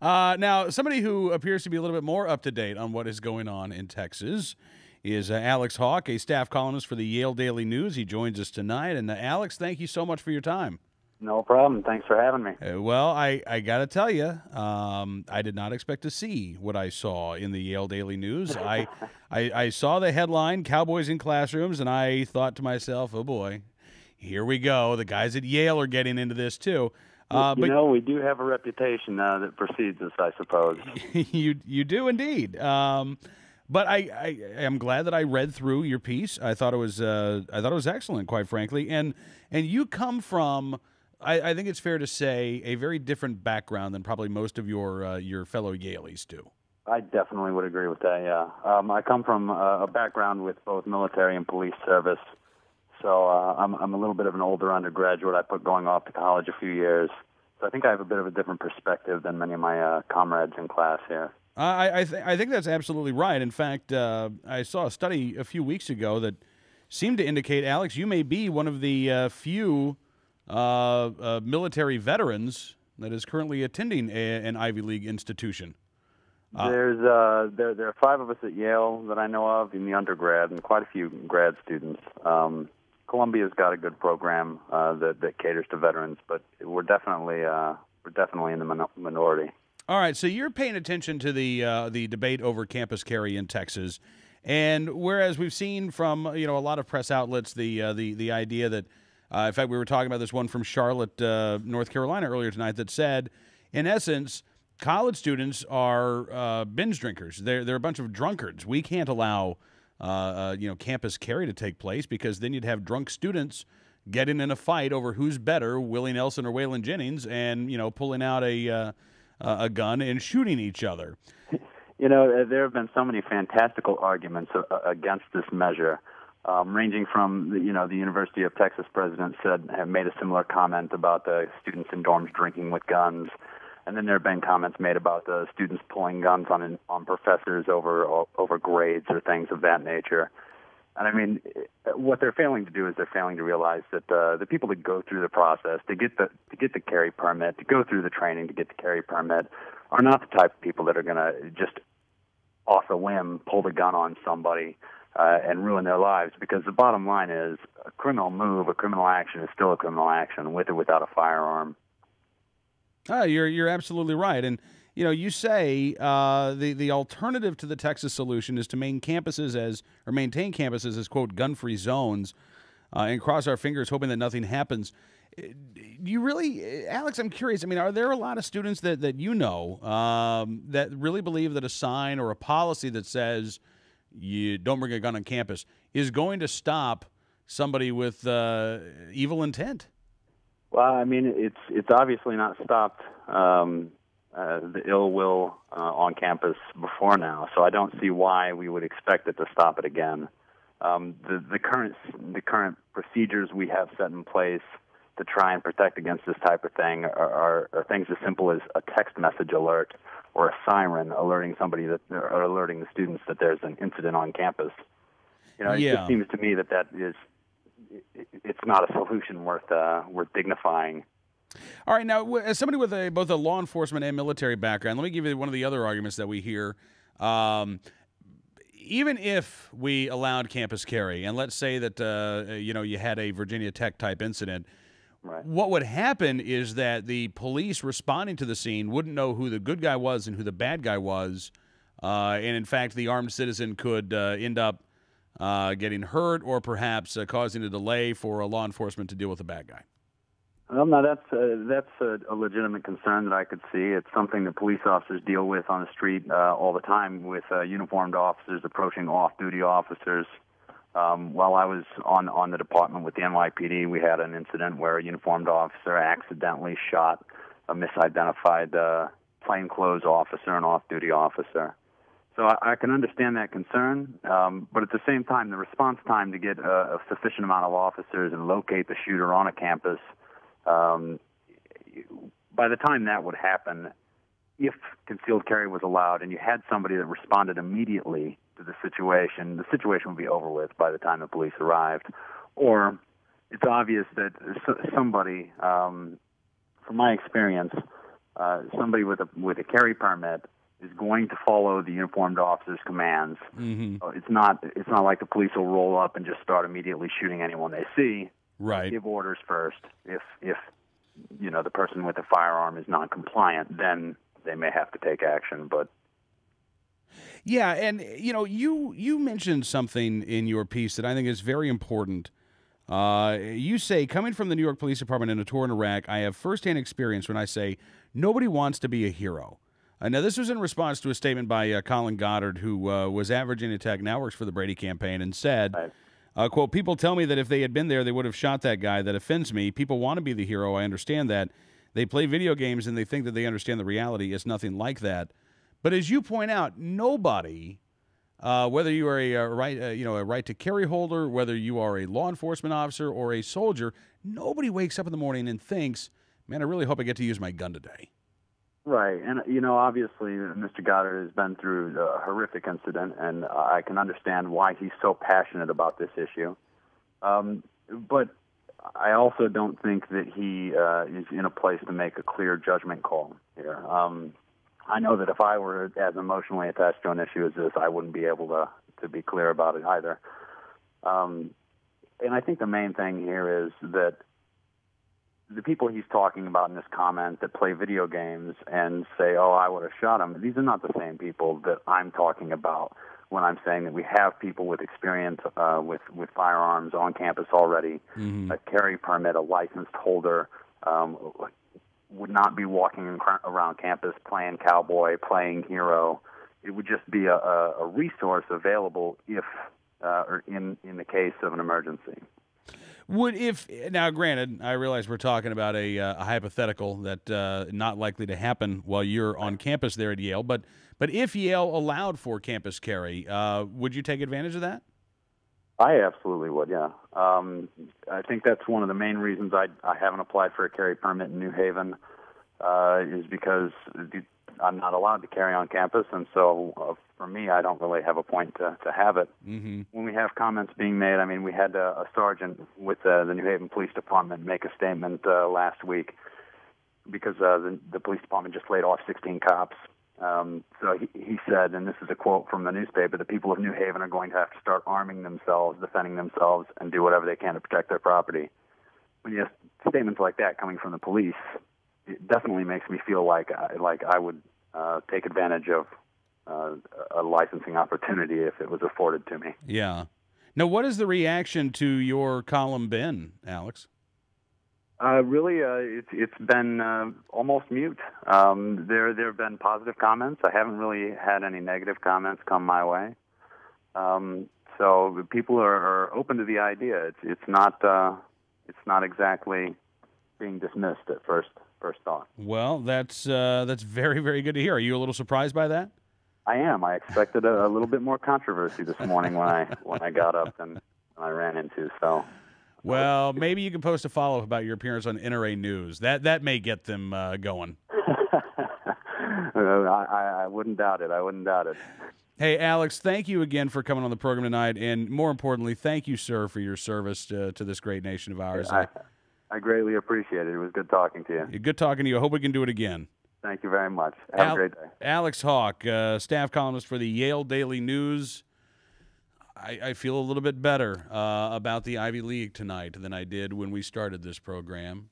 Now, somebody who appears to be a little bit more up to date on what is going on in Texas is Alex Hawke, a staff columnist for the Yale Daily News. He joins us tonight. And Alex, thank you so much for your time. No problem. Thanks for having me. Well, I got to tell you, I did not expect to see what I saw in the Yale Daily News. I saw the headline, Cowboys in Classrooms, and I thought to myself, oh, boy, here we go. The guys at Yale are getting into this, too. But we do have a reputation that precedes us, I suppose. You do indeed. But I am glad that I read through your piece. I thought it was excellent, quite frankly. And you come from, I think it's fair to say, a very different background than probably most of your fellow Yaleys do. I definitely would agree with that. Yeah, I come from a background with both military and police service. So I'm a little bit of an older undergraduate. I put going off to college a few years. So I think I have a bit of a different perspective than many of my comrades in class here. I think that's absolutely right. In fact, I saw a study a few weeks ago that seemed to indicate, Alex, you may be one of the few military veterans that is currently attending an Ivy League institution. There are 5 of us at Yale that I know of in the undergrad, and quite a few grad students. Columbia's got a good program that caters to veterans, but we're definitely in the minority. All right, so you're paying attention to the debate over campus carry in Texas, and whereas we've seen from a lot of press outlets the idea that, in fact, we were talking about this one from Charlotte, North Carolina earlier tonight that said, in essence, college students are binge drinkers. They're a bunch of drunkards. We can't allow campus carry to take place because then you'd have drunk students getting in a fight over who's better, Willie Nelson or Waylon Jennings, and pulling out a gun and shooting each other. There have been so many fantastical arguments against this measure, ranging from the University of Texas president have made a similar comment about the students in dorms drinking with guns. And then there have been comments made about the students pulling guns on professors over grades or things of that nature. And I mean, what they're failing to do is they're failing to realize that the people that go through the process to get the carry permit, to go through the training to get the carry permit, are not the type of people that are going to just off a whim pull the gun on somebody and ruin their lives. Because the bottom line is, a criminal move, a criminal action is still a criminal action, with or without a firearm. You're absolutely right. And, you say the alternative to the Texas solution is to maintain campuses as, quote, gun-free zones and cross our fingers hoping that nothing happens. Do you really, Alex, I'm curious, are there a lot of students that that really believe that a sign or a policy that says you don't bring a gun on campus is going to stop somebody with evil intent? Well, it's obviously not stopped the ill will on campus before now, so I don't see why we would expect it to stop it again. The current procedures we have set in place to try and protect against this type of thing are things as simple as a text message alert or a siren alerting or alerting the students that there's an incident on campus. It just seems to me that is. It's not a solution worth dignifying. All right, now, as somebody with both a law enforcement and military background, let me give you one of the other arguments that we hear. Even if we allowed campus carry, and let's say that you had a Virginia Tech type incident, right, what would happen is that the police responding to the scene wouldn't know who the good guy was and who the bad guy was, and in fact, the armed citizen could end up getting hurt or perhaps causing a delay for a law enforcement to deal with the bad guy. Well, no, that's a legitimate concern that I could see. It's something that police officers deal with on the street all the time with uniformed officers approaching off-duty officers. While I was on the department with the NYPD, we had an incident where a uniformed officer accidentally shot a misidentified plainclothes officer, an off-duty officer. So I can understand that concern, but at the same time, the response time to get a sufficient amount of officers and locate the shooter on a campus, by the time that would happen, if concealed carry was allowed and you had somebody that responded immediately to the situation would be over with by the time the police arrived. Or it's obvious that somebody, from my experience, somebody with a carry permit is going to follow the uniformed officer's commands. Mm-hmm. It's not like the police will roll up and just start immediately shooting anyone they see. Right. Give orders first. If the person with the firearm is non-compliant, then they may have to take action. But yeah, and you mentioned something in your piece that I think is very important. You say, coming from the New York Police Department and a tour in Iraq, I have firsthand experience when I say nobody wants to be a hero. Now, this was in response to a statement by Colin Goddard, who was at Virginia Tech, now works for the Brady campaign, and said, quote, people tell me that if they had been there, they would have shot that guy. That offends me. People want to be the hero. I understand that. They play video games and they think that they understand the reality. It's nothing like that. But as you point out, nobody, whether you are a right to carry holder, whether you are a law enforcement officer or a soldier, nobody wakes up in the morning and thinks, man, I really hope I get to use my gun today. Right, and obviously, Mr. Goddard has been through a horrific incident, and I can understand why he's so passionate about this issue. But I also don't think that he is in a place to make a clear judgment call here. I know that if I were as emotionally attached to an issue as this, I wouldn't be able to be clear about it either. And I think the main thing here is that the people he's talking about in this comment that play video games and say, oh, I would have shot him, these are not the same people that I'm talking about when I'm saying that we have people with experience with firearms on campus already, a carry permit, a licensed holder, would not be walking around campus playing cowboy, playing hero. It would just be a resource available if or in the case of an emergency. Now, granted, I realize we're talking about a hypothetical that not likely to happen while you're on campus there at Yale, but if Yale allowed for campus carry, would you take advantage of that? I absolutely would, yeah. I think that's one of the main reasons I haven't applied for a carry permit in New Haven is because I'm not allowed to carry on campus, and so for me, I don't really have a point to have it. Mm-hmm. When we have comments being made, I mean, we had a sergeant with the New Haven Police Department make a statement last week because the police department just laid off 16 cops. So he said, and this is a quote from the newspaper, the people of New Haven are going to have to start arming themselves, defending themselves, and do whatever they can to protect their property. When you have statements like that coming from the police, it definitely makes me feel like I would take advantage of a licensing opportunity if it was afforded to me. Yeah. Now, what is the reaction to your column been, Alex? Really, it's been almost mute. There have been positive comments. I haven't really had any negative comments come my way. So people are open to the idea. It's not exactly being dismissed at first thought. Well, that's very, very good to hear. Are you a little surprised by that? I am. I expected a little bit more controversy this morning when I got up and I ran into. So. Well, maybe you can post a follow-up about your appearance on NRA News. That may get them going. I wouldn't doubt it. I wouldn't doubt it. Hey, Alex, thank you again for coming on the program tonight, and more importantly, thank you, sir, for your service to this great nation of ours. I greatly appreciate it. It was good talking to you. Good talking to you. I hope we can do it again. Thank you very much. Have a great day. Alex Hawke, staff columnist for the Yale Daily News. I feel a little bit better about the Ivy League tonight than I did when we started this program.